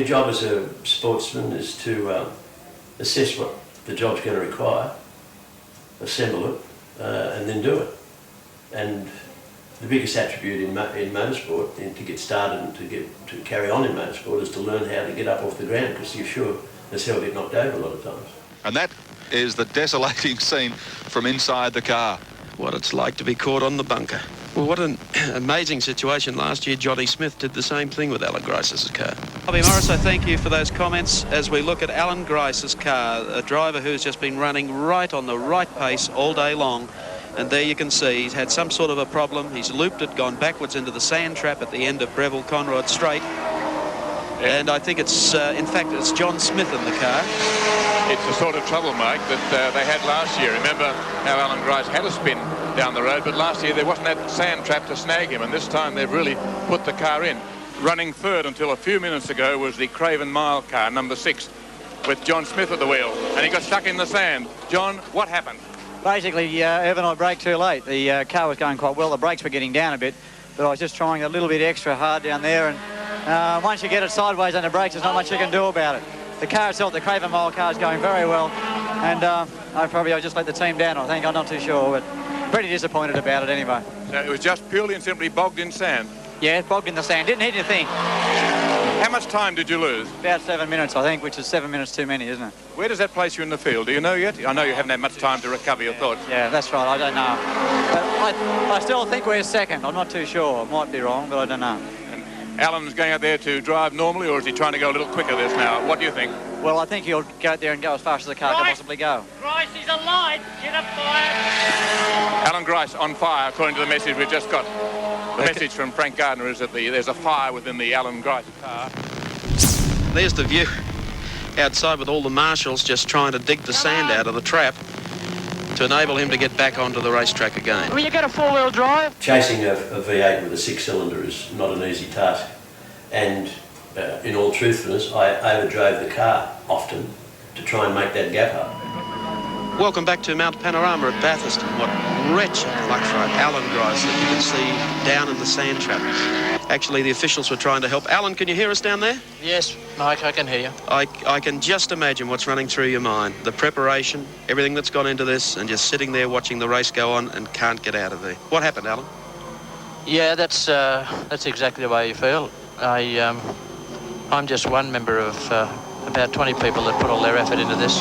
your job as a sportsman is to assess what the job's going to require, assemble it, and then do it. And the biggest attribute in motorsport, to get started and to carry on in motorsport, is to learn how to get up off the ground, because you're sure as hell get knocked over a lot of times. And that is the desolating scene from inside the car. What it's like to be caught on the bunker. Well, what an amazing situation. Last year, Johnny Smith did the same thing with Allan Grice's car. Bobby Morris, I thank you for those comments as we look at Allan Grice's car, a driver who's just been running right on the right pace all day long. And there you can see he's had some sort of a problem. He's looped it, gone backwards into the sand trap at the end of Breville-Conrod Straight. And I think it's, in fact, it's John Smith in the car. It's the sort of trouble, Mike, that they had last year. Remember how Allan Grice had a spin down the road, but last year there wasn't that sand trap to snag him, and this time they've really put the car in. Running third until a few minutes ago was the Craven Mile car, number 6, with John Smith at the wheel, and he got stuck in the sand. John, what happened? Basically, Evan, I braked too late. The car was going quite well. The brakes were getting down a bit, but I was just trying a little bit extra hard down there, and once you get it sideways on the brakes, there's not much you can do about it. The car itself, the Craven Mile car, is going very well, and I just let the team down, I think. I'm not too sure, but pretty disappointed about it anyway. So it was just purely and simply bogged in sand? Yeah, bogged in the sand. Didn't hit anything. How much time did you lose? About 7 minutes, I think, which is 7 minutes too many, isn't it? Where does that place you in the field? Do you know yet? I know you haven't had much time to recover your thoughts. Yeah, that's right. I don't know. But I still think we're second. I'm not too sure. I might be wrong, but I don't know. And Allan's going out there to drive normally, or is he trying to go a little quicker this now? What do you think? Well, I think he'll go out there and go as fast as the car can possibly go. Grice is alive. Get up fire. Allan Grice on fire, according to the message we've just got. The message from Frank Gardiner is that there's a fire within the Allan Grice car. There's the view outside with all the marshals just trying to dig the sand out of the trap to enable him to get back onto the racetrack again. Will you get a four-wheel drive? Chasing a V8 with a 6-cylinder is not an easy task, and in all truthfulness, I overdrove the car often to try and make that gap up. Welcome back to Mount Panorama at Bathurst. What wretched luck for Allan Grice that you can see down in the sand trap. Actually, the officials were trying to help. Alan, can you hear us down there? Yes, Mike, I can hear you. I can just imagine what's running through your mind. The preparation, everything that's gone into this, and just sitting there watching the race go on and can't get out of there. What happened, Alan? Yeah, that's exactly the way you feel. I'm just one member of about 20 people that put all their effort into this.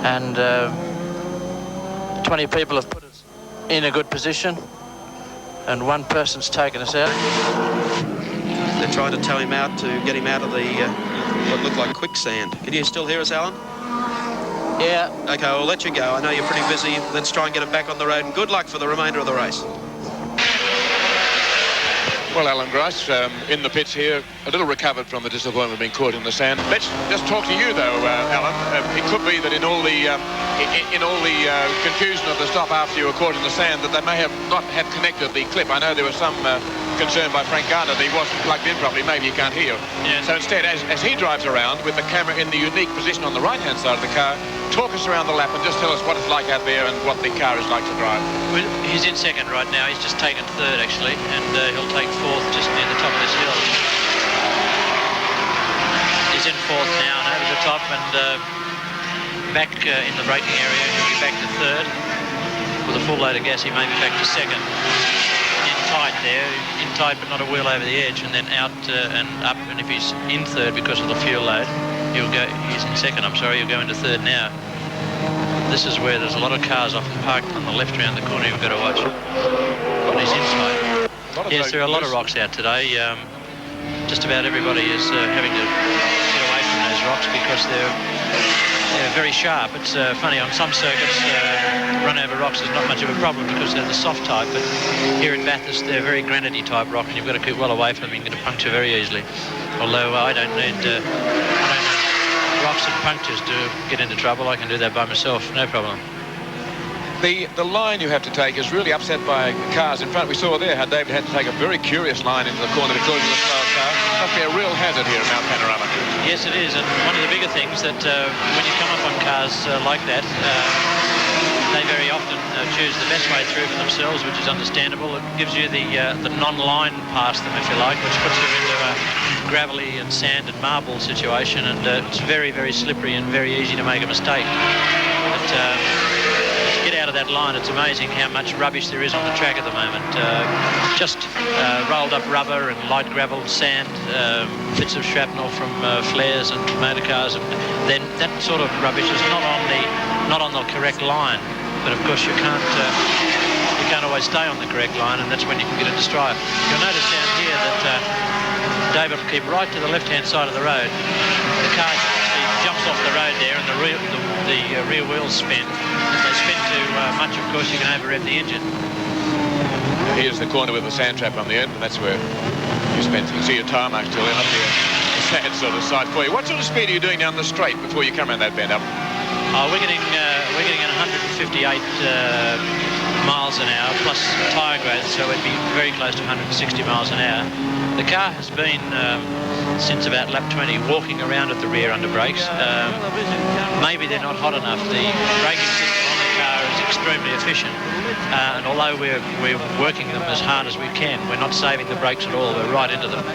And 20 people have put us in a good position, and one person's taken us out. They're trying to tow him out to get him out of the what looked like quicksand. Can you still hear us, Alan? Yeah. Okay, I'll let you go. I know you're pretty busy. Let's try and get it back on the road, and good luck for the remainder of the race. Well, Allan Grice, in the pits here, a little recovered from the disappointment of being caught in the sand. Let's just talk to you, though, Alan. It could be that in all the confusion of the stop after you were caught in the sand, that they may have not have connected the clip. I know there was some concern by Frank Gardiner that he wasn't plugged in properly. Maybe you can't hear. Yeah. So instead, as he drives around with the camera in the unique position on the right-hand side of the car, talk us around the lap and just tell us what it's like out there and what the car is like to drive. Well, he's in second right now. He's just taken third, actually, and he'll take fourth just near the top of this hill. He's in fourth now and over the top, and back in the braking area. He'll be back to third. With a full load of gas, he may be back to second. In tight there, in tight but not a wheel over the edge, and then out and up. And if he's in third because of the fuel load, he's in second, I'm sorry, he'll go into third now. This is where there's a lot of cars often parked on the left around the corner you've got to watch. On his inside. Yes, there are a lot of rocks out today. Just about everybody is having to get away from those rocks because they're very sharp. It's funny, on some circuits, run over rocks is not much of a problem because they're the soft type, but here in Bathurst, they're very granity type rock, and you've got to keep well away from them. You can get a puncture very easily. Although I don't need rocks and punctures to get into trouble. I can do that by myself, no problem. The line you have to take is really upset by cars in front. We saw there how David had to take a very curious line into the corner because of the slow car. Must be a real hazard here at Mount Panorama. Yes, it is, and one of the bigger things that when you come up on cars like that, they very often choose the best way through for themselves, which is understandable. It gives you the non-line past them, if you like, which puts you into gravelly and sand and marble situation, and it's very, very slippery and very easy to make a mistake. But to get out of that line, it's amazing how much rubbish there is on the track at the moment. Just rolled up rubber and light gravel, sand, bits of shrapnel from flares and motor cars, and then that sort of rubbish is not on the correct line. But of course you can't always stay on the correct line, and that's when you can get into strife. You'll notice down here that David will keep right to the left-hand side of the road. The car actually jumps off the road there, and the rear wheels spin. If they spin too much, of course, you can overrev the engine. Here's the corner with the sand trap on the end, and that's where you spent. You can see your tyre marks still in up here. The sand sort of side for you. What sort of speed are you doing down the straight before you come around that bend up? We're getting at 158 miles an hour plus tyre growth, so it'd be very close to 160 miles an hour. The car has been since about lap 20 walking around at the rear under brakes. Maybe they're not hot enough. The braking system on the car is extremely efficient, and although we're working them as hard as we can, we're not saving the brakes at all. We're right into them.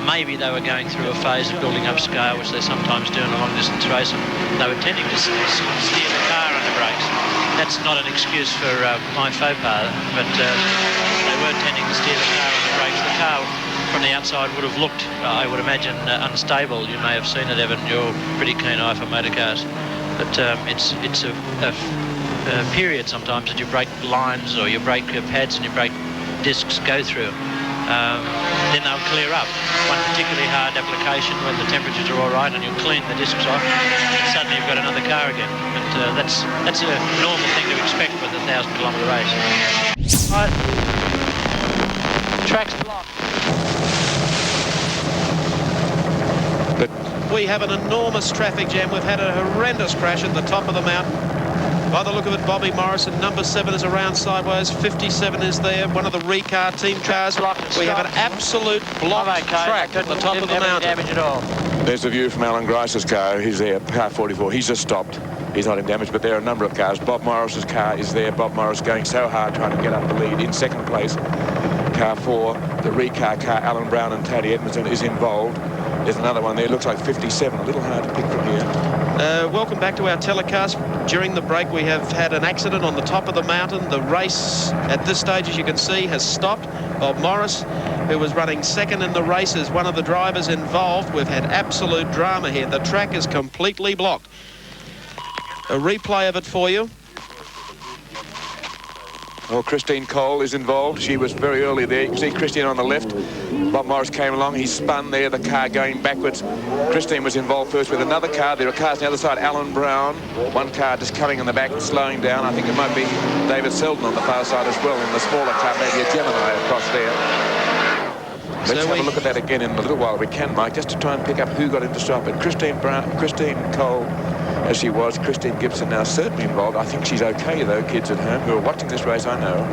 Maybe they were going through a phase of building up scale, which they sometimes do in a long-distance race, and they were tending to steer the car under brakes. That's not an excuse for my faux pas, but they were tending to steer the car under brakes. The car from the outside would have looked, I would imagine, unstable. You may have seen it, Evan. You're a pretty keen eye for motor cars. But it's a period sometimes that your brake lines or your brake pads and your brake discs go through. Then they'll clear up. One particularly hard application when the temperatures are all right and you clean the discs off, and suddenly you've got another car again. But that's a normal thing to expect with a 1,000-kilometre race. Right. Track's blocked. But we have an enormous traffic jam. We've had a horrendous crash at the top of the mountain. By the look of it, Bobby Morrison, number 7 is around sideways, 57 is there, one of the Recar team cars. We have an absolute blocked track at the top of the mountain. Damage at all. There's a view from Allan Grice's car. He's there, car 44. He's just stopped. He's not in damage, but there are a number of cars. Bob Morris's car is there. Bob Morris going so hard trying to get up the lead. In second place, car 4, the Recar car, Alan Brown and Tony Edmondson is involved. There's another one there, looks like 57, a little hard to pick from here. Welcome back to our telecast. During the break, we have had an accident on the top of the mountain. The race, at this stage, as you can see, has stopped. Bob Morris, who was running second in the race, is one of the drivers involved. We've had absolute drama here. The track is completely blocked. A replay of it for you. Well, Christine Cole is involved. She was very early there. You can see Christine on the left. Bob Morris came along. He spun there, the car going backwards. Christine was involved first with another car. There are cars on the other side. Alan Brown, one car just coming in the back and slowing down. I think it might be David Selden on the far side as well in the smaller car, maybe a Gemini across there. Let's have a look at that again in a little while. We can, Mike, just to try and pick up who got into stop. And Christine Cole, as she was, Christine Gibson now certainly involved. I think she's okay, though, kids at home who are watching this race, I know.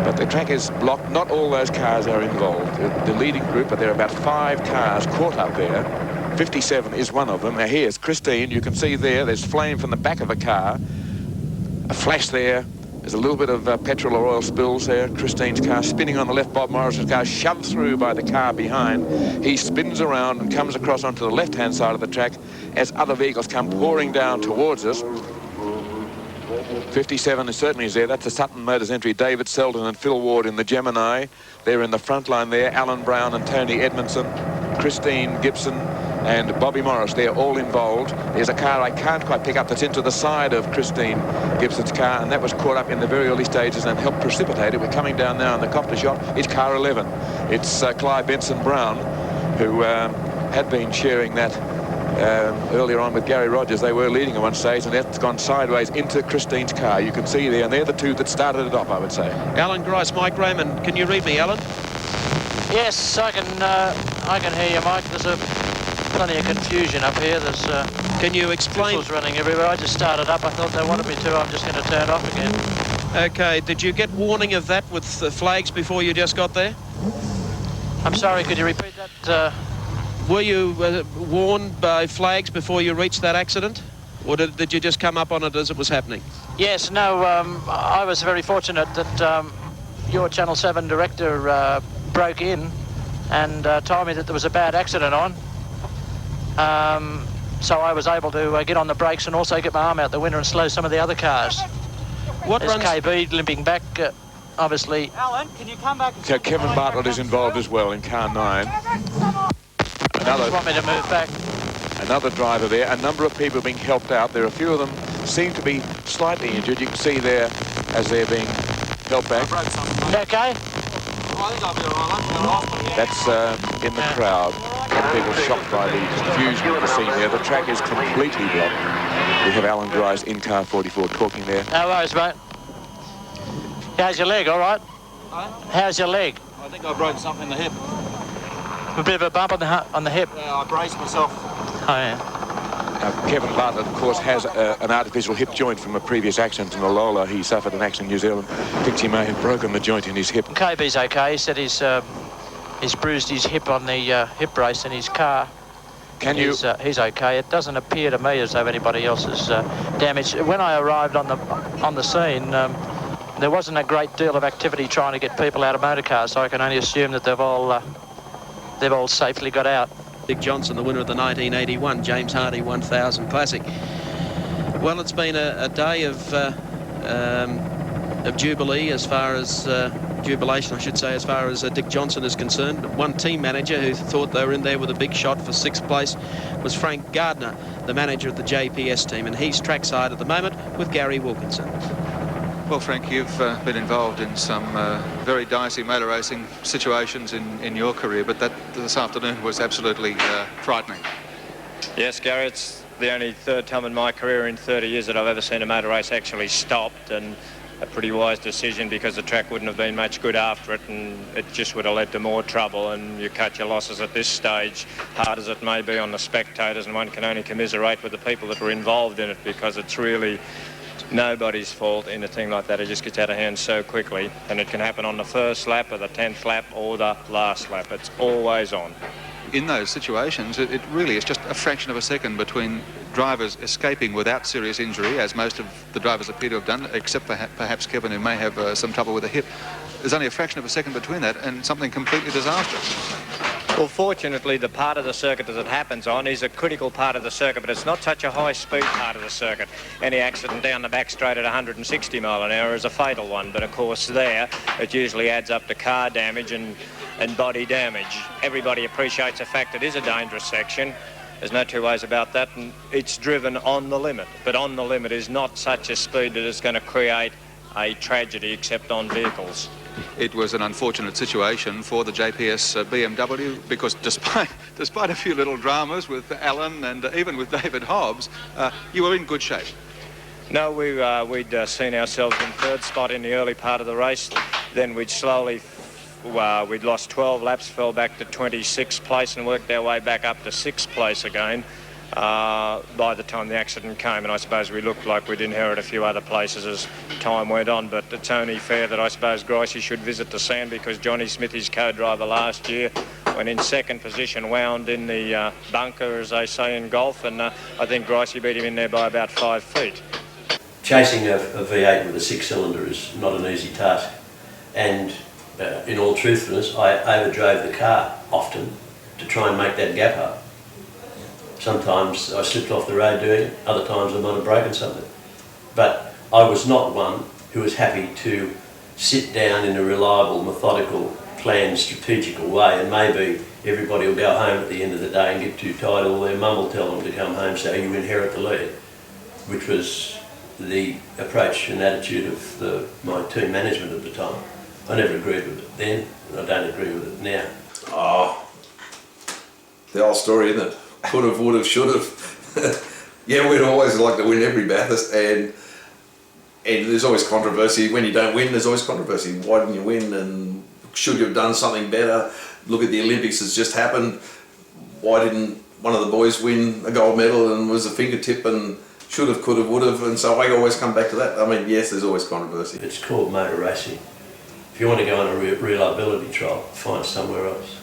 But the track is blocked. Not all those cars are involved. The leading group, but there are about 5 cars caught up there. 57 is one of them. Now, here's Christine. You can see there's flame from the back of a car. A flash there. There's a little bit of petrol or oil spills there. Christine's car spinning on the left. Bob Morris's car shoved through by the car behind. He spins around and comes across onto the left-hand side of the track as other vehicles come pouring down towards us. 57 certainly is there. That's the Sutton Motors entry. David Selden and Phil Ward in the Gemini. They're in the front line there. Alan Brown and Tony Edmondson. Christine Gibson and Bobby Morris, they're all involved. There's a car I can't quite pick up that's into the side of Christine Gibson's car, and that was caught up in the very early stages and helped precipitate it. We're coming down now in the copter shot. It's car 11. It's Clive Benson Brown, who had been sharing that earlier on with Gary Rogers. They were leading at one stage, and that's gone sideways into Christine's car. You can see there, and they're the two that started it off, I would say. Allan Grice, Mike Raymond, can you read me, Alan? Yes, I can hear you, Mike. There's plenty of confusion up here. There's can you explain? Whistles running everywhere. I just started up. I thought they wanted me to. I'm just going to turn off again. Okay. Did you get warning of that with the flags before you just got there? I'm sorry. Could you repeat that? Were you warned by flags before you reached that accident, or did you just come up on it as it was happening? Yes. No. I was very fortunate that your Channel 7 director broke in and told me that there was a bad accident on. So I was able to get on the brakes and also get my arm out the window and slow some of the other cars. There's KB limping back, obviously. Alan, can you come back? So Kevin Bartlett is involved as well in car 9. You want me to move back? Another driver there. A number of people being helped out. There are a few of them seem to be slightly injured. You can see there as they're being helped back. You okay? That's in the crowd. And people shocked by the confusion of the scene there. The track is completely blocked. We have Allan Grice in car 44 talking there. No worries, mate. How's your leg, all right? How's your leg? I think I broke something in the hip. A bit of a bump on the hip? Yeah, I braced myself. Oh, yeah. Kevin Bartlett, of course, has an artificial hip joint from a previous accident in the Lola. He suffered an accident in New Zealand. Thinks he may have broken the joint in his hip. KB's okay. He said he's bruised his hip on the hip brace in his car. He's okay. It doesn't appear to me as though anybody else is damaged. When I arrived on the scene, there wasn't a great deal of activity trying to get people out of motor cars, so I can only assume that they've all safely got out. Dick Johnson, the winner of the 1981 James Hardie 1000 Classic. Well, it's been a day of jubilee as far as jubilation, I should say, as far as Dick Johnson is concerned. One team manager who thought they were in there with a big shot for 6th place was Frank Gardiner, the manager of the JPS team, and he's trackside at the moment with Gary Wilkinson. Well, Frank, you've been involved in some very dicey motor racing situations in your career, but that this afternoon was absolutely frightening. Yes, Gary, it's the only third time in my career in 30 years that I've ever seen a motor race actually stopped, and a pretty wise decision because the track wouldn't have been much good after it, and it just would have led to more trouble, and you cut your losses at this stage, hard as it may be on the spectators, and one can only commiserate with the people that were involved in it, because it's really nobody's fault in a thing like that. It just gets out of hand so quickly, and it can happen on the first lap or the 10th lap or the last lap. It's always on. In those situations, it really is just a fraction of a second between drivers escaping without serious injury, as most of the drivers appear to have done, except perhaps Kevin, who may have some trouble with a hip. There's only a fraction of a second between that and something completely disastrous. Well, fortunately, the part of the circuit that it happens on is a critical part of the circuit, but it's not such a high-speed part of the circuit. Any accident down the back straight at 160 mile an hour is a fatal one, but of course there, it usually adds up to car damage and body damage. Everybody appreciates the fact it is a dangerous section. There's no two ways about that, and it's driven on the limit, but on the limit is not such a speed that it's going to create a tragedy except on vehicles. It was an unfortunate situation for the JPS BMW, because despite a few little dramas with Allan and even with David Hobbs, you were in good shape. No, we'd seen ourselves in 3rd spot in the early part of the race. Then we'd we'd lost 12 laps, fell back to 26th place and worked our way back up to 6th place again by the time the accident came. And I suppose we looked like we'd inherit a few other places as time went on. But it's only fair that I suppose Gricey should visit the sand, because Johnny Smith, his co-driver last year, went in 2nd position, wound in the bunker, as they say in golf, and I think Gricey beat him in there by about 5 feet. Chasing a V8 with a 6-cylinder is not an easy task, and in all truthfulness, I overdrove the car often to try and make that gap up. Sometimes I slipped off the road doing it, other times I might have broken something. But I was not one who was happy to sit down in a reliable, methodical, planned, strategical way, and maybe everybody will go home at the end of the day and get too tired, or their mum will tell them to come home, so you inherit the lead, which was the approach and attitude of my team management at the time. I never agreed with it then, and I don't agree with it now. Oh, the old story, isn't it? Could have, would have, should have. Yeah, we'd always like to win every Bathurst, and there's always controversy. When you don't win, there's always controversy. Why didn't you win, and should you have done something better? Look at the Olympics that's just happened. Why didn't one of the boys win a gold medal and was a fingertip, and should have, could have, would have? And so I always come back to that. I mean, yes, there's always controversy. It's called motor racing. If you want to go on a reliability trial, find somewhere else.